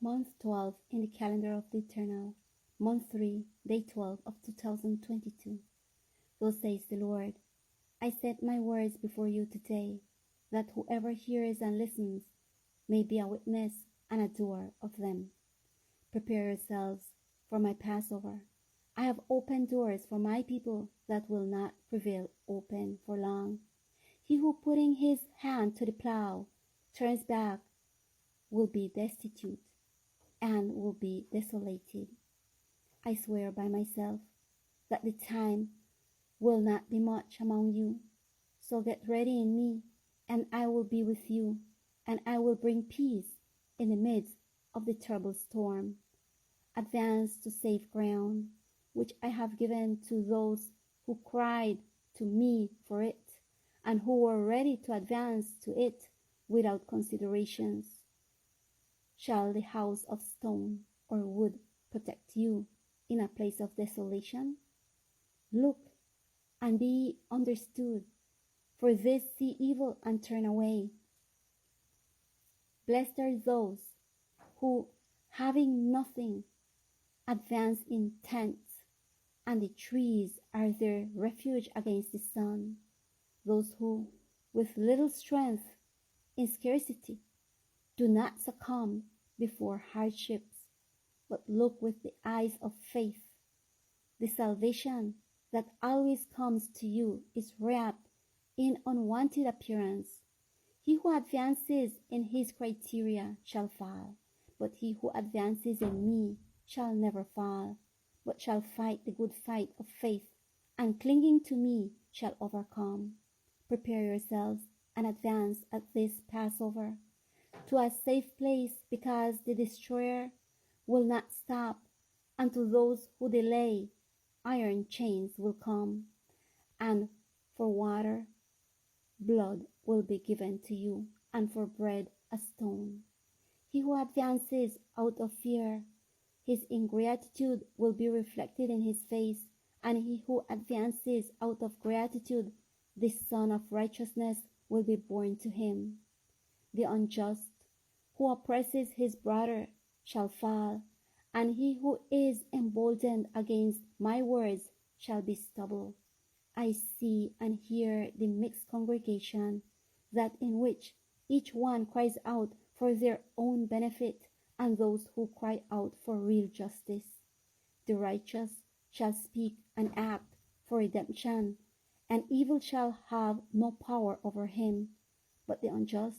Month 12 in the calendar of the Eternal, Month 3, Day 12 of 2022. Thus says the Lord, I set my words before you today, that whoever hears and listens may be a witness and a doer of them. Prepare yourselves for my Passover. I have opened doors for my people that will not prevail open for long. He who putting his hand to the plow turns back will be destitute and will be desolated. I swear by myself that the time will not be much among you. So get ready in me, and I will be with you, and I will bring peace in the midst of the terrible storm. Advance to safe ground, which I have given to those who cried to me for it, and who were ready to advance to it without considerations. Shall the house of stone or wood protect you in a place of desolation? Look and be understood, for this see evil and turn away. Blessed are those who, having nothing, advance in tents, and the trees are their refuge against the sun. Those who, with little strength in scarcity, do not succumb before hardships, but look with the eyes of faith. The salvation that always comes to you is wrapped in unwanted appearance. He who advances in his criteria shall fall, but he who advances in me shall never fall, but shall fight the good fight of faith, and clinging to me shall overcome. Prepare yourselves and advance at this Passover to a safe place, because the destroyer will not stop, and to those who delay, iron chains will come, and for water, blood will be given to you, and for bread, a stone. He who advances out of fear, his ingratitude will be reflected in his face, and he who advances out of gratitude, the Son of Righteousness will be born to him. The unjust who oppresses his brother shall fall, and he who is emboldened against my words shall be stubble. I see and hear the mixed congregation, that in which each one cries out for their own benefit, and those who cry out for real justice. The righteous shall speak and act for redemption, and evil shall have no power over him, but the unjust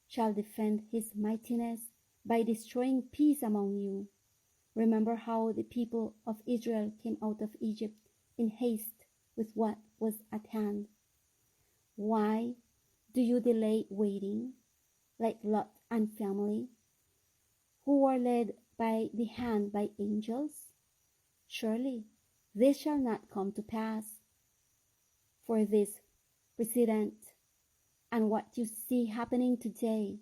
shall defend his mightiness by destroying peace among you. Remember how the people of Israel came out of Egypt in haste with what was at hand. Why do you delay waiting, like Lot and family, who were led by the hand by angels? Surely this shall not come to pass. For this precedent and what you see happening today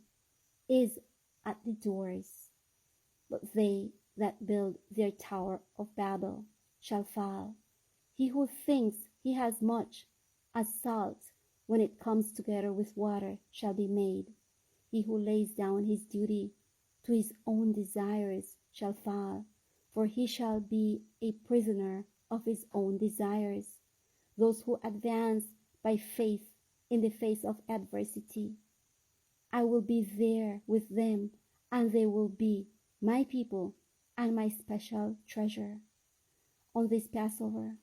is at the doors. But they that build their tower of Babel shall fall. He who thinks he has much as salt, when it comes together with water, shall be made. He who lays down his duty to his own desires shall fall, for he shall be a prisoner of his own desires. Those who advance by faith in the face of adversity, I will be there with them, and they will be my people and my special treasure. On this Passover,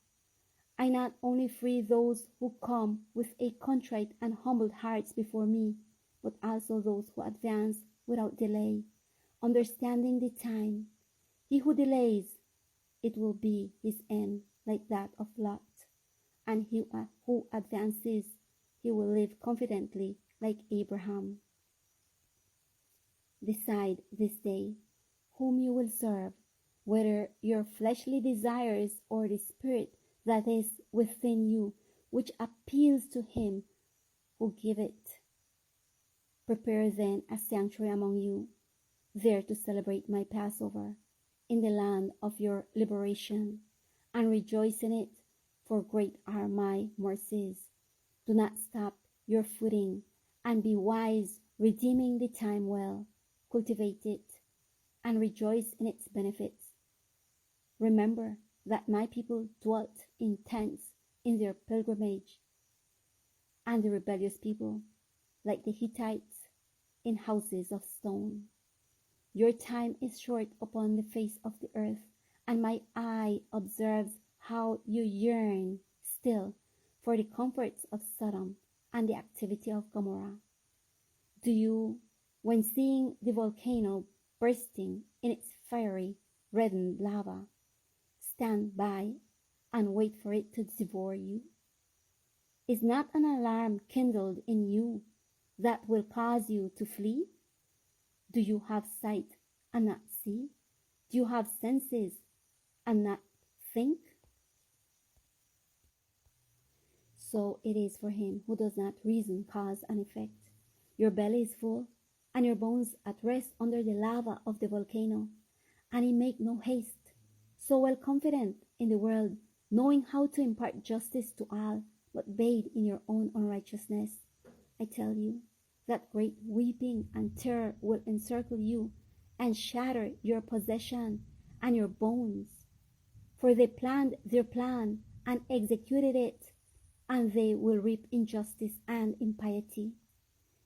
I not only free those who come with a contrite and humbled hearts before me, but also those who advance without delay, understanding the time. He who delays, it will be his end like that of Lot, and he who advances, he will live confidently like Abraham. Decide this day whom you will serve, whether your fleshly desires or the spirit that is within you, which appeals to him who gave it. Prepare then a sanctuary among you, there to celebrate my Passover, in the land of your liberation, and rejoice in it, for great are my mercies. Do not stop your footing, and be wise, redeeming the time well. Cultivate it, and rejoice in its benefits. Remember that my people dwelt in tents in their pilgrimage, and the rebellious people, like the Hittites, in houses of stone. Your time is short upon the face of the earth, and my eye observes how you yearn still for the comforts of Sodom and the activity of Gomorrah. Do you, when seeing the volcano bursting in its fiery reddened lava, stand by and wait for it to devour you? Is not an alarm kindled in you that will cause you to flee? Do you have sight and not see? Do you have senses and not think? So it is for him who does not reason cause and effect. Your belly is full, and your bones at rest under the lava of the volcano, and he make no haste, so well confident in the world, knowing how to impart justice to all, but bathe in your own unrighteousness. I tell you that great weeping and terror will encircle you and shatter your possession and your bones. For they planned their plan and executed it, and they will reap injustice and impiety.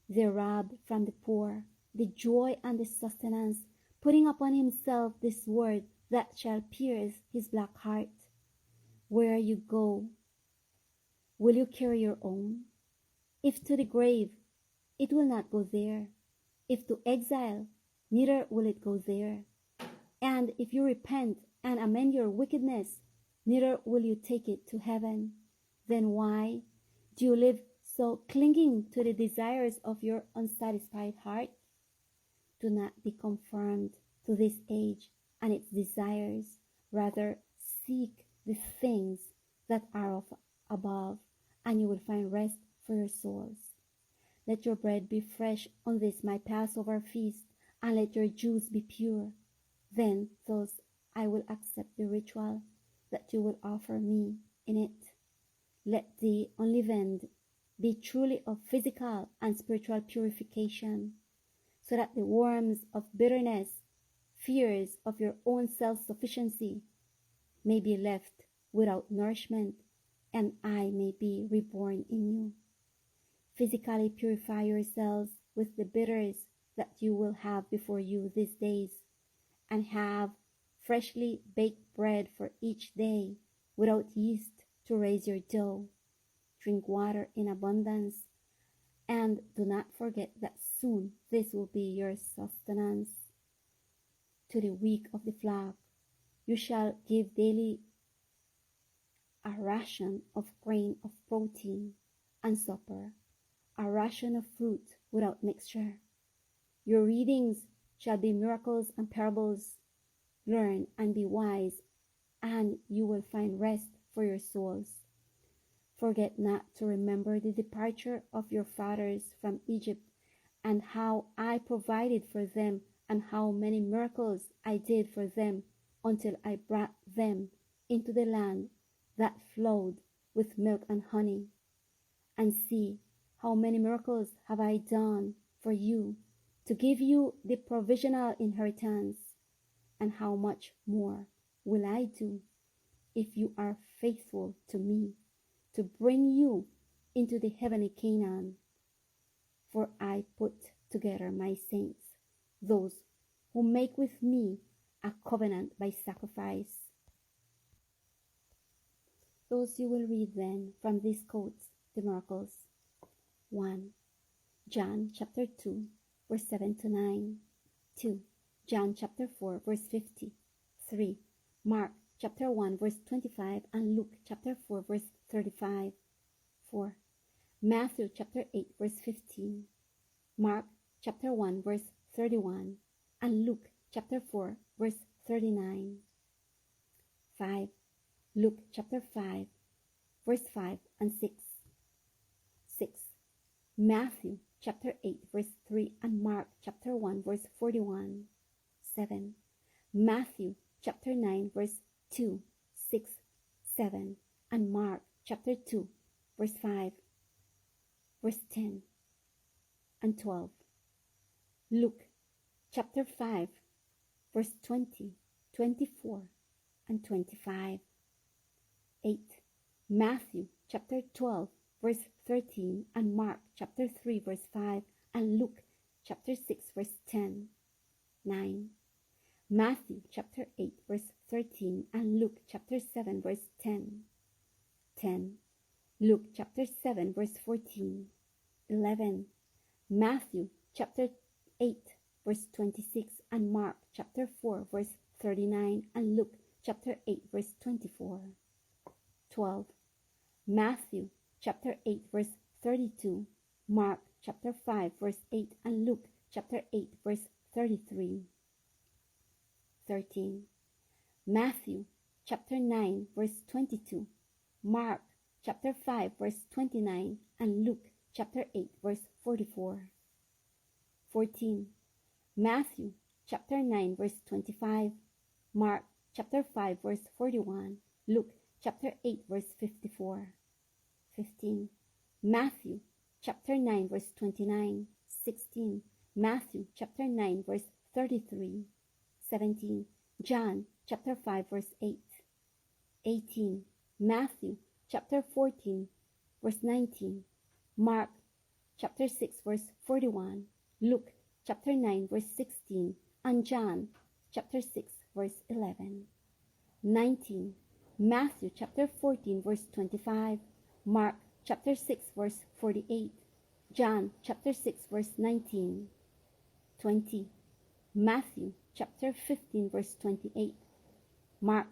They robbed from the poor the joy and the sustenance, putting upon himself this word that shall pierce his black heart. Where you go, will you carry your own? If to the grave, it will not go there. If to exile, neither will it go there. And if you repent and amend your wickedness, neither will you take it to heaven. Then why do you live so clinging to the desires of your unsatisfied heart? Do not be conformed to this age and its desires. Rather, seek the things that are of above, and you will find rest for your souls. Let your bread be fresh on this my Passover feast, and let your juice be pure. Then thus I will accept the ritual that you will offer me in it. Let the unleavened be truly of physical and spiritual purification, so that the worms of bitterness, fears of your own self-sufficiency, may be left without nourishment, and I may be reborn in you. Physically purify yourselves with the bitters that you will have before you these days, and have freshly baked bread for each day, without yeast to raise your dough. Drink water in abundance, and do not forget that soon this will be your sustenance. To the weak of the flock you shall give daily a ration of grain of protein, and supper a ration of fruit without mixture. Your readings shall be miracles and parables. Learn and be wise, and you will find rest for your souls. Forget not to remember the departure of your fathers from Egypt, and how I provided for them, and how many miracles I did for them, until I brought them into the land that flowed with milk and honey. And see, how many miracles have I done for you, to give you the provisional inheritance, and how much more will I do, if you are faithful to me, to bring you into the heavenly Canaan. For I put together my saints, those who make with me a covenant by sacrifice. Those you will read then from these quotes, the miracles. 1. John chapter 2, verse 7 to 9. 2. John chapter 4, verse 50. 3. Mark chapter 1, verse 25, and Luke chapter 4, verse 35. 4. Matthew chapter 8, verse 15. Mark chapter 1, verse 31, and Luke chapter 4, verse 39. 5. Luke chapter 5, verse 5 and 6. 6. Matthew chapter 8, verse 3, and Mark chapter 1, verse 41. 7. Matthew chapter 9, verse 2, 6, 7, and Mark chapter 2, verse 5, verse 10 and 12. Luke chapter 5, verse 20, 24, and 25. 8. Matthew chapter 12, verse 13, and Mark chapter 3, verse 5, and Luke chapter 6, verse 10. 9. Matthew chapter 8, verse 13, and Luke chapter 7, verse 10. 10. Luke chapter 7, verse 14. 11. Matthew chapter 8, verse 26, and Mark chapter 4, verse 39, and Luke chapter 8, verse 24. 12. Matthew chapter 8, verse 32, Mark chapter 5, verse 8, and Luke chapter 8, verse 33. 13. Matthew chapter 9, verse 22, Mark chapter 5, verse 29, and Luke chapter 8, verse 44. 14. Matthew chapter 9, verse 25, Mark chapter 5, verse 41, Luke chapter 8, verse 54. 15. Matthew chapter 9, verse 29. 16. Matthew chapter 9, verse 33. 17. John chapter 5, verse 8. 18. Matthew chapter 14, verse 19. Mark chapter 6, verse 41. Luke chapter 9, verse 16. And John chapter 6, verse 11. 19. Matthew chapter 14, verse 25. Mark chapter 6, verse 48. John chapter 6, verse 19. 20. Matthew chapter 15, verse 28. Mark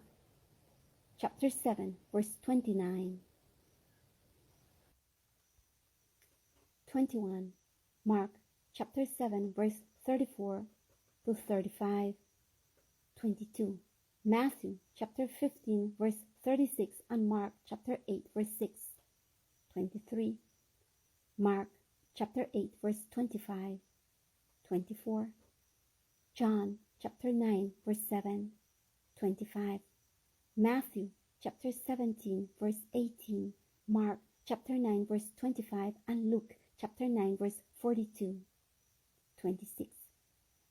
chapter 7, verse 29. 21. Mark chapter 7, verse 34 to 35. 22. Matthew chapter 15, verse 36, and Mark chapter 8, verse 6. 23. Mark chapter 8, verse 25. 24. John chapter 9, verse 7. 25. Matthew chapter 17, verse 18. Mark chapter 9, verse 25, and Luke chapter 9, verse 42. 26.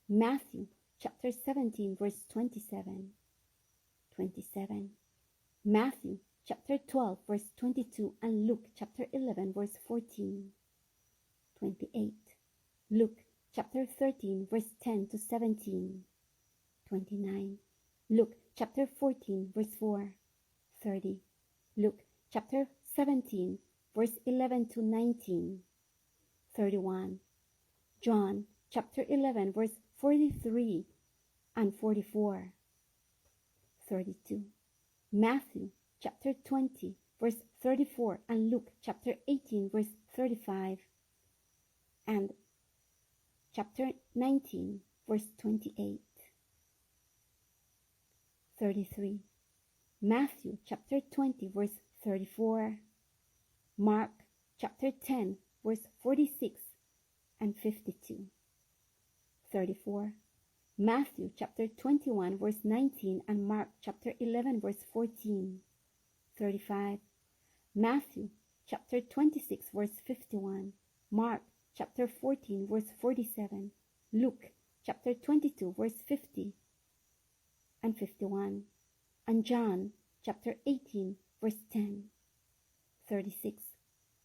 Matthew chapter 17, verse 27. 27. Matthew chapter 12, verse 22, and Luke chapter 11, verse 14. 28. Luke chapter 13, verse 10 to 17. 29. Luke chapter 14, verse 4. 30. Luke chapter 17, verse 11 to 19. 31. John chapter 11, verse 43 and 44. 32. Matthew chapter 20, verse 34, and Luke chapter 18, verse 35, and chapter 19, verse 28. 33. Matthew chapter 20, verse 34. Mark chapter 10, verse 46 and 52. 34. Matthew chapter 21, verse 19, and Mark chapter 11, verse 14. 35. Matthew chapter 26, verse 51. Mark chapter 14, verse 47. Luke chapter 22, verse 50 and 51. And John chapter 18, verse 10. 36.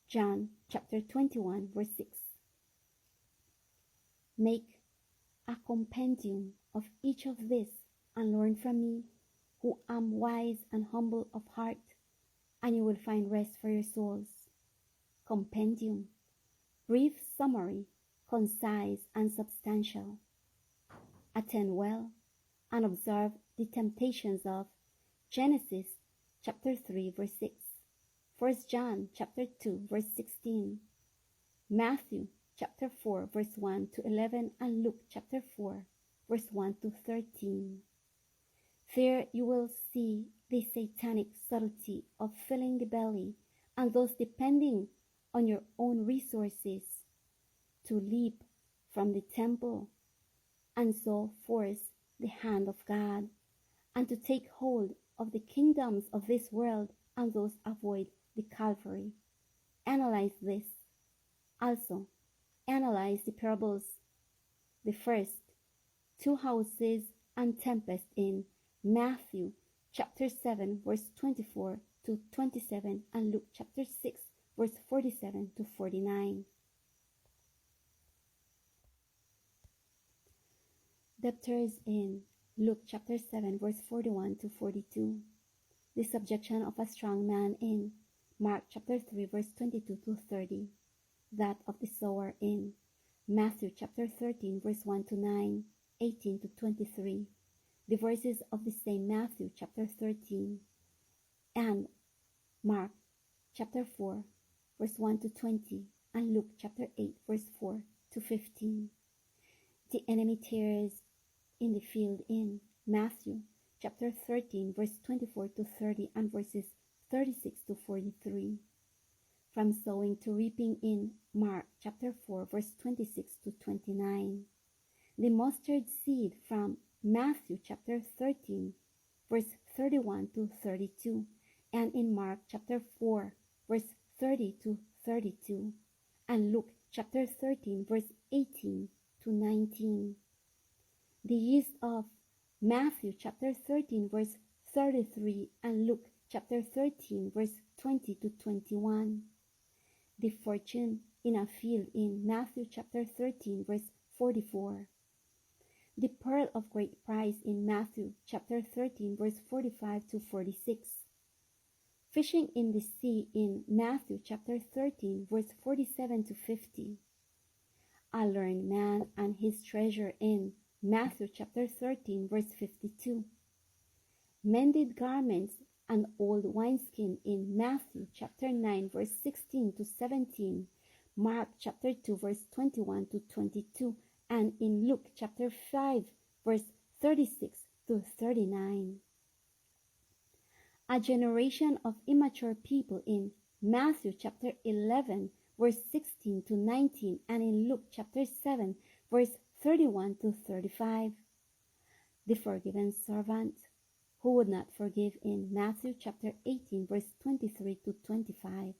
John chapter 21, verse 6. Make a compendium of each of this and learn from me, who am wise and humble of heart, and you will find rest for your souls. Compendium. Brief summary, concise and substantial. Attend well and observe the temptations of Genesis chapter 3, verse 6. 1 John chapter 2, verse 16. Matthew chapter 4, verse 1 to 11, and Luke chapter 4, verse 1 to 13. There you will see the satanic subtlety of filling the belly and thus depending on your own resources to leap from the temple and so force the hand of God, and to take hold of the kingdoms of this world and thus avoid the Calvary. Analyze this. Also, analyze the parables. The first, 2 houses and tempest in Matthew chapter 7 verse 24 to 27 and Luke chapter 6 verse 47 to 49. Debtors in Luke chapter 7 verse 41 to 42. The subjection of a strong man in Mark chapter 3 verse 22 to 30. That of the sower in Matthew chapter 13 verse 1 to 9, 18 to 23. The verses of the same Matthew chapter 13 and Mark chapter 4 verse 1 to 20 and Luke chapter 8 verse 4 to 15. The enemy tears in the field in Matthew chapter 13 verse 24 to 30 and verses 36 to 43. From sowing to reaping in Mark chapter 4 verse 26 to 29. The mustard seed from Matthew chapter 13 verse 31 to 32 and in Mark chapter 4 verse 30 to 32 and Luke chapter 13 verse 18 to 19. The yeast of Matthew chapter 13 verse 33 and Luke chapter 13 verse 20 to 21. The fortune in a field in Matthew chapter 13 verse 44. The pearl of great price in Matthew chapter 13 verse 45 to 46. Fishing in the sea in Matthew chapter 13 verse 47 to 50. A learned man and his treasure in Matthew chapter 13 verse 52. Mended garments and old wineskin in Matthew chapter 9 verse 16 to 17, Mark chapter 2 verse 21 to 22, and in Luke chapter 5 verse 36 to 39. A generation of immature people in Matthew chapter 11 verse 16 to 19, and in Luke chapter 7 verse 31 to 35. The forgiven servant who would not forgive in Matthew chapter 18 verse 23 to 25.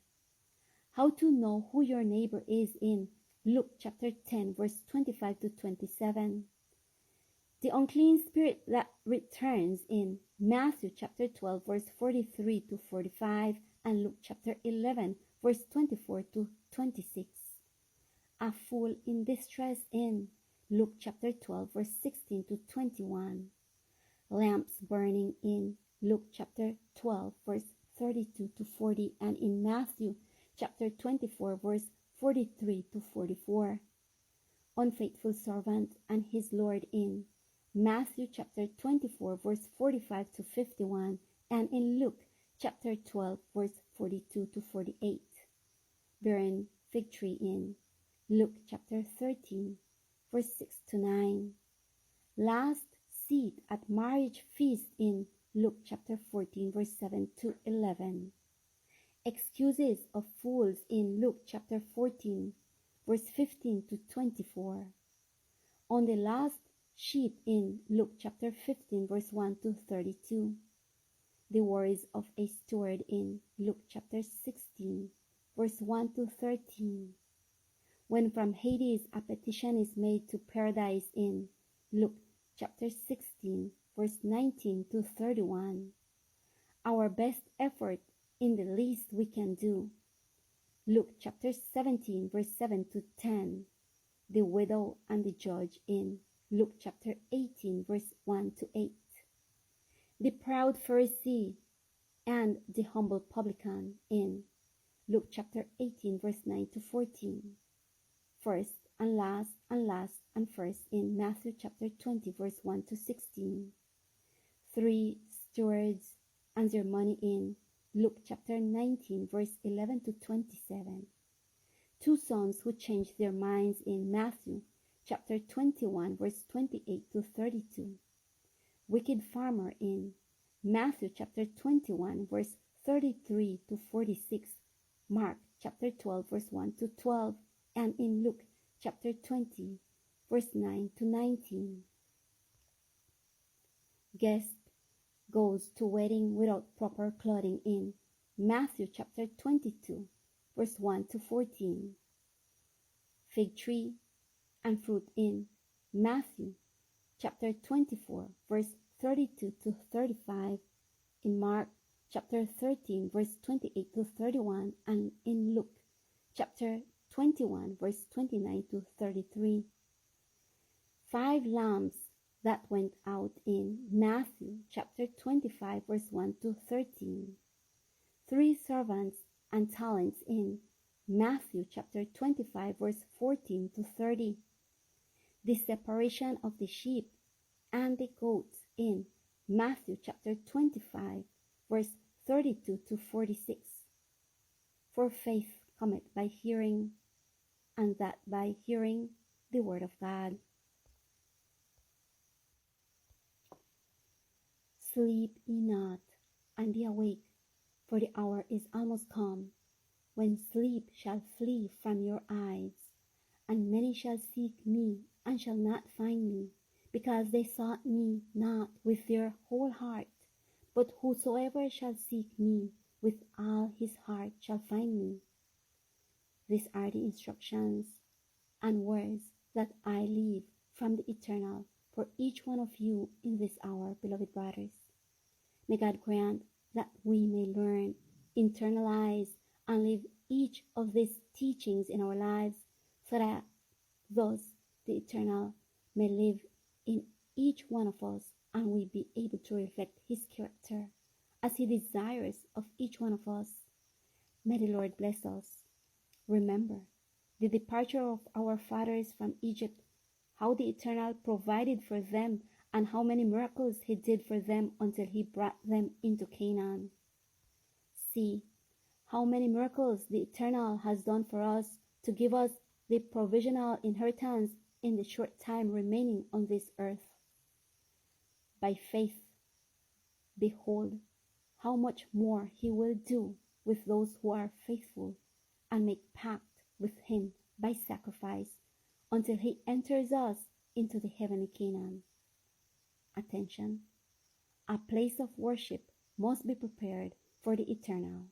How to know who your neighbor is in Luke chapter 10 verse 25 to 27. The unclean spirit that returns in Matthew chapter 12 verse 43 to 45 and Luke chapter 11 verse 24 to 26. A fool in distress in Luke chapter 12 verse 16 to 21. Lamps burning in Luke chapter 12 verse 32 to 40 and in Matthew chapter 24 verse 43 to 44. Unfaithful servant and his Lord in Matthew chapter 24 verse 45 to 51 and in Luke chapter 12 verse 42 to 48. Barren fig tree in Luke chapter 13 verse 6 to 9. Last seat at marriage feast in Luke chapter 14 verse 7 to 11. Excuses of fools in Luke chapter 14 verse 15 to 24. On the last sheet in Luke chapter 15 verse 1 to 32. The worries of a steward in Luke chapter 16 verse 1 to 13. When from Hades a petition is made to paradise in Luke chapter 16 verse 19 to 31. Our best effort in the least we can do. Luke chapter 17 verse 7 to 10. The widow and the judge in Luke chapter 18 verse 1 to 8. The proud Pharisee and the humble publican in Luke chapter 18 verse 9 to 14. First and last and first in Matthew chapter 20 verse 1 to 16. Three stewards and their money in Luke chapter 19 verse 11 to 27. Two sons who changed their minds in Matthew chapter 21 verse 28 to 32. Wicked farmer in Matthew chapter 21 verse 33 to 46. Mark chapter 12 verse 1 to 12 and in Luke chapter 20 verse 9 to 19. Guest goes to wedding without proper clothing in Matthew chapter 22 verse 1 to 14. Fig tree and fruit in Matthew chapter 24, verse 32 to 35, in Mark chapter 13, verse 28 to 31, and in Luke chapter 21, verse 29 to 33. 5 lambs that went out in Matthew chapter 25, verse 1 to 13. 3 servants and talents in Matthew chapter 25, verse 14 to 30. The separation of the sheep and the goats in Matthew chapter 25, verse 32 to 46. For faith cometh by hearing, and that by hearing the word of God. Sleep ye not, and be awake, for the hour is almost come, when sleep shall flee from your eyes, and many shall seek me, and shall not find me, because they sought me not with their whole heart. But whosoever shall seek me with all his heart shall find me. These are the instructions and words that I leave from the Eternal for each one of you in this hour, beloved brothers. May God grant that we may learn, internalize, and live each of these teachings in our lives, so that thus the Eternal may live in each one of us, and we be able to reflect his character as he desires of each one of us. May the Lord bless us. Remember the departure of our fathers from Egypt, how the Eternal provided for them, and how many miracles he did for them until he brought them into Canaan. See how many miracles the Eternal has done for us to give us the provisional inheritance in the short time remaining on this earth. By faith, behold, how much more he will do with those who are faithful and make pact with him by sacrifice until he enters us into the heavenly Canaan. Attention, a place of worship must be prepared for the Eternal.